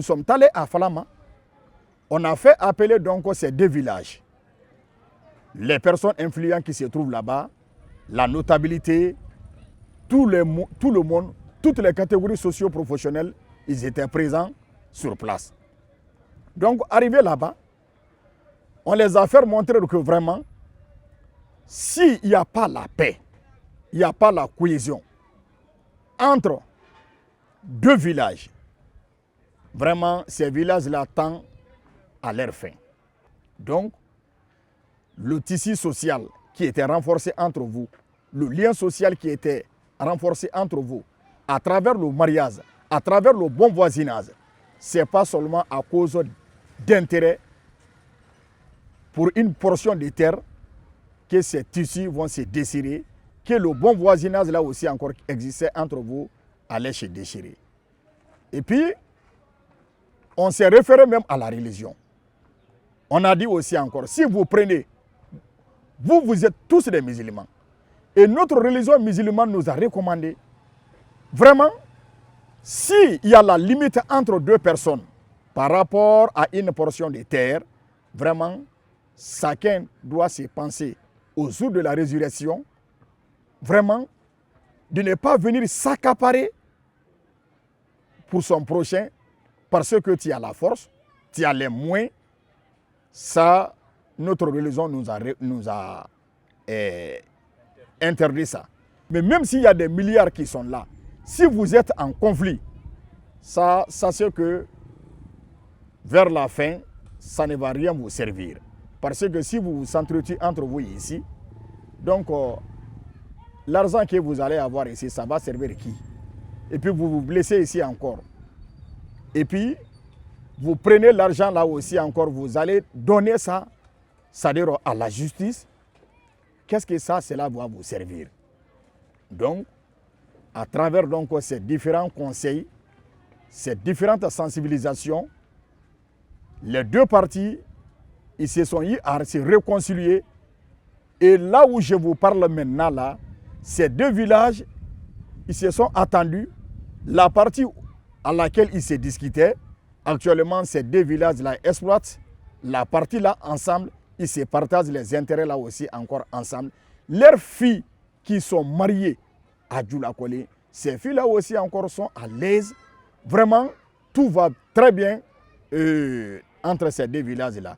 nous sommes allés à Falama. On a fait appeler donc ces 2 villages. Les personnes influentes qui se trouvent là-bas, la notabilité, tout le monde, toutes les catégories socio-professionnelles, ils étaient présents sur place. Donc, arrivé là-bas, on les a fait montrer que vraiment, s'il n'y a pas la paix, il n'y a pas la cohésion entre 2 villages, vraiment, ces villages-là tendent à leur fin. Donc, le tissu social qui était renforcé entre vous, le lien social qui était renforcé entre vous, à travers le mariage, à travers le bon voisinage, ce n'est pas seulement à cause d'intérêt pour une portion de terre que ces tissus vont se déchirer, que le bon voisinage là aussi encore existait entre vous allait se déchirer. Et puis, on s'est référé même à la religion. On a dit aussi encore, si vous prenez, vous êtes tous des musulmans. Et notre religion musulmane nous a recommandé, vraiment, s'il y a la limite entre 2 personnes par rapport à une portion de terre, vraiment, chacun doit se penser au jour de la résurrection, vraiment, de ne pas venir s'accaparer pour son prochain parce que tu as la force, tu as les moyens. Ça, notre religion nous a interdit ça. Mais même s'il y a des milliards qui sont là, si vous êtes en conflit, ça c'est que vers la fin, ça ne va rien vous servir. Parce que si vous vous entretuez entre vous ici, donc l'argent que vous allez avoir ici, ça va servir qui? Et puis vous vous blessez ici encore. Et puis, vous prenez l'argent là aussi encore, vous allez donner ça, c'est-à-dire à la justice. Qu'est-ce que cela va vous servir? Donc, à travers donc ces différents conseils, ces différentes sensibilisations, les 2 parties, ils se sont mis à se réconcilier. Et là où je vous parle maintenant, là, ces 2 villages, ils se sont attendus. La partie à laquelle ils se discutaient, actuellement, ces 2 villages-là exploitent la partie là ensemble. Ils se partagent les intérêts là aussi encore ensemble. Leurs filles qui sont mariées à Djoulakoli, ces filles-là aussi encore sont à l'aise. Vraiment, tout va très bien entre ces 2 villages-là.